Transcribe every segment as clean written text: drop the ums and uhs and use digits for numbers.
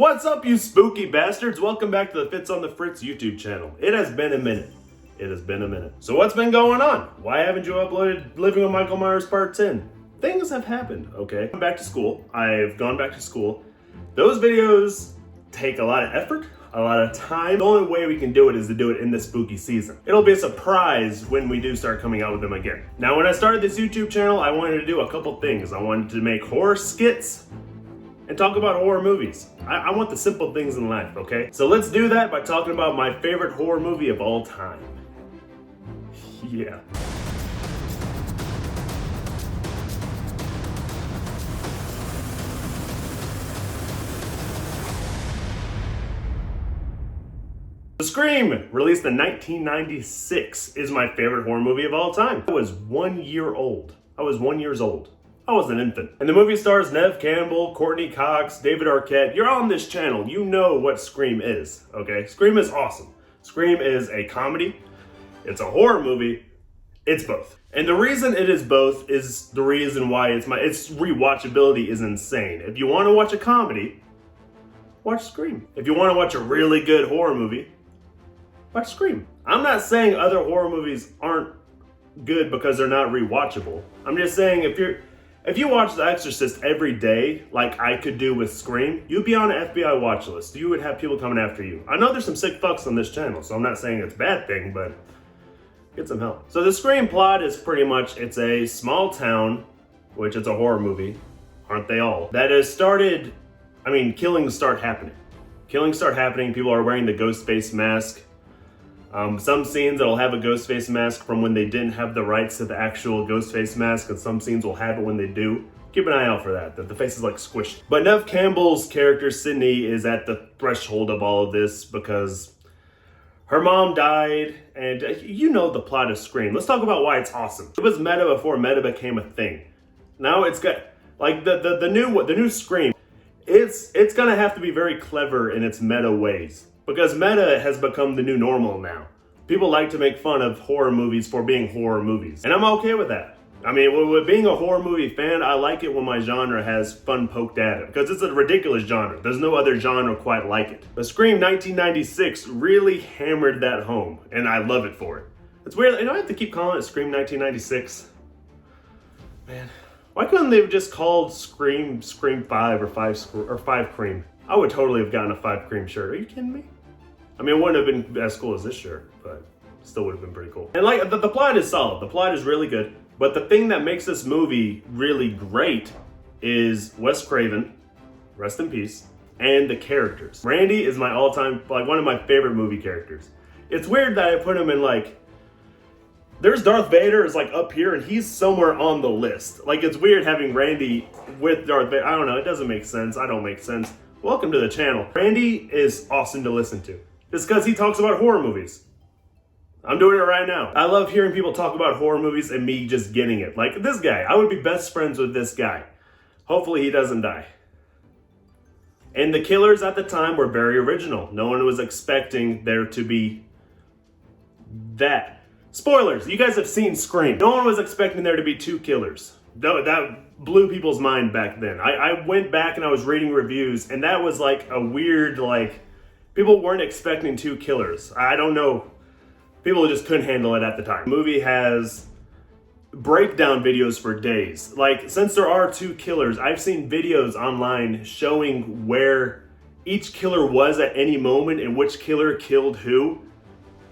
What's up, you spooky bastards? Welcome back to the Fitz on the Fritz YouTube channel. It has been a minute. So what's been going on? Why haven't you uploaded Living with Michael Myers Part 10? Things have happened, okay? I'm back to school. I've gone back to school. Those videos take a lot of effort, a lot of time. The only way we can do it is to do it in this spooky season. It'll be a surprise when we do start coming out with them again. Now, when I started this YouTube channel, I wanted to do a couple things. I wanted to make horror skits and talk about horror movies. I want the simple things in life, okay? So let's do that by talking about my favorite horror movie of all time. Yeah. Scream, released in 1996, is my favorite horror movie of all time. I was 1 year old. I was 1 year old. I was an infant. And the movie stars Neve Campbell, Courtney Cox, David Arquette. You're on this channel. You know what Scream is, okay? Scream is awesome. Scream is a comedy. It's a horror movie. It's both. And the reason it is both is the reason why its rewatchability is insane. If you want to watch a comedy, watch Scream. If you want to watch a really good horror movie, watch Scream. I'm not saying other horror movies aren't good because they're not rewatchable. I'm just saying if you watch The Exorcist every day, like I could do with Scream, you'd be on an FBI watch list. You would have people coming after you. I know there's some sick fucks on this channel, so I'm not saying it's a bad thing, but get some help. So the Scream plot is pretty much, it's a small town, which it's a horror movie, aren't they all? That has started, killings start happening. Killings start happening, people are wearing the ghost face mask. Some scenes that'll have a ghost face mask from when they didn't have the rights to the actual ghost face mask, and some scenes will have it when they do. Keep an eye out for that the face is like squished. But Neve Campbell's character, Sydney, is at the threshold of all of this because her mom died, and you know the plot of Scream. Let's talk about why it's awesome. It was meta before meta became a thing. Now it's got, like, the new Scream, it's gonna have to be very clever in its meta ways. Because meta has become the new normal now. People like to make fun of horror movies for being horror movies. And I'm okay with that. With being a horror movie fan, I like it when my genre has fun poked at it. Because it's a ridiculous genre. There's no other genre quite like it. But Scream 1996 really hammered that home. And I love it for it. It's weird, I have to keep calling it Scream 1996. Man, why couldn't they have just called Scream 5 or 5 Cream? I would totally have gotten a 5 Cream shirt. Are you kidding me? It wouldn't have been as cool as this shirt, but still would have been pretty cool. And like, the plot is solid. The plot is really good. But the thing that makes this movie really great is Wes Craven, rest in peace, and the characters. Randy is my all-time, one of my favorite movie characters. It's weird that I put him in, there's Darth Vader is up here and he's somewhere on the list. It's weird having Randy with Darth Vader. I don't know, it doesn't make sense. I don't make sense. Welcome to the channel. Randy is awesome to listen to. It's because he talks about horror movies. I'm doing it right now. I love hearing people talk about horror movies and me just getting it. Like this guy, I would be best friends with this guy. Hopefully he doesn't die. And the killers at the time were very original. No one was expecting there to be that. Spoilers, you guys have seen Scream. No one was expecting there to be 2 killers. That blew people's mind back then. I went back and I was reading reviews, and that was a weird, people weren't expecting 2 killers. I don't know. People just couldn't handle it at the time. The movie has breakdown videos for days. Since there are 2 killers, I've seen videos online showing where each killer was at any moment and which killer killed who.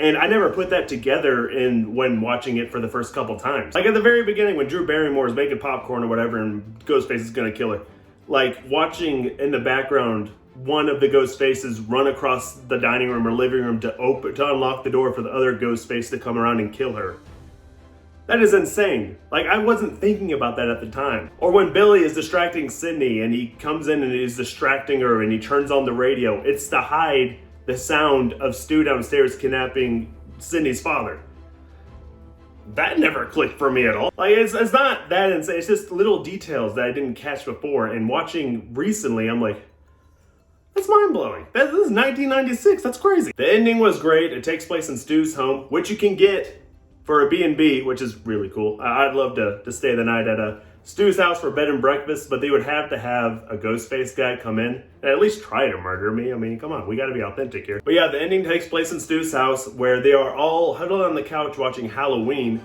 And I never put that together when watching it for the first couple times. At the very beginning when Drew Barrymore is making popcorn or whatever and Ghostface is gonna kill her. Watching in the background one of the ghost faces run across the dining room or living room to unlock the door for the other ghost face to come around and kill her. That is insane. I wasn't thinking about that at the time. Or when Billy is distracting Sydney and he comes in and he's distracting her and he turns on the radio, it's to hide the sound of Stu downstairs kidnapping Sydney's father. That never clicked for me at all. It's not that insane. It's just little details that I didn't catch before. And watching recently, I'm like, that's mind-blowing. This is 1996. That's crazy. The ending was great. It takes place in Stu's home, which you can get for a B&B, which is really cool. I'd love to stay the night at a Stu's house for bed and breakfast, but they would have to have a Ghostface guy come in and at least try to murder me. I mean, come on, we gotta be authentic here. But yeah, the ending takes place in Stu's house where they are all huddled on the couch watching Halloween,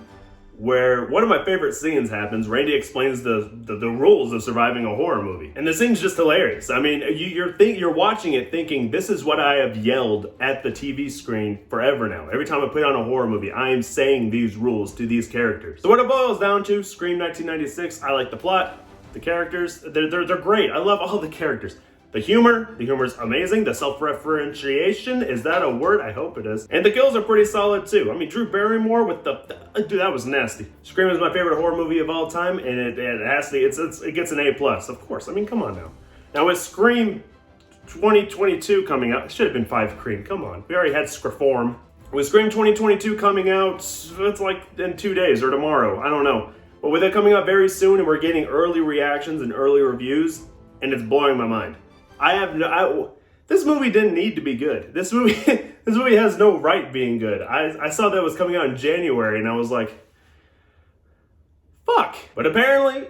where one of my favorite scenes happens. Randy explains the rules of surviving a horror movie. And the scene's just hilarious. I mean, you're watching it thinking, this is what I have yelled at the TV screen forever now. Every time I put on a horror movie, I am saying these rules to these characters. So what it boils down to, Scream 1996, I like the plot, the characters, they're great. I love all the characters. The humor's amazing. The self-referentiation, is that a word? I hope it is. And the kills are pretty solid too. I mean, Drew Barrymore with dude, that was nasty. Scream is my favorite horror movie of all time, and it gets an A+, of course. I mean, come on now. Now with Scream 2022 coming out, it should have been 5 Cream, come on. We already had Scream. With Scream 2022 coming out, it's like in 2 days or tomorrow, I don't know. But with it coming out very soon and we're getting early reactions and early reviews, and it's blowing my mind. This movie didn't need to be good. This movie has no right being good. I saw that it was coming out in January and I was like, fuck. But apparently,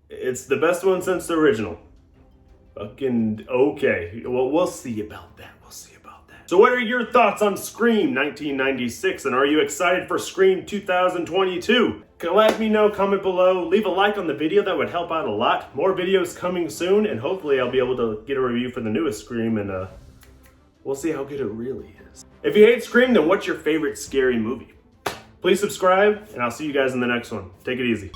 it's the best one since the original. Fucking okay. Well, we'll see about that. So what are your thoughts on Scream 1996? And are you excited for Scream 2022? Let me know, comment below, leave a like on the video, that would help out a lot. More videos coming soon, and hopefully I'll be able to get a review for the newest Scream, and we'll see how good it really is. If you hate Scream, then what's your favorite scary movie? Please subscribe, and I'll see you guys in the next one. Take it easy.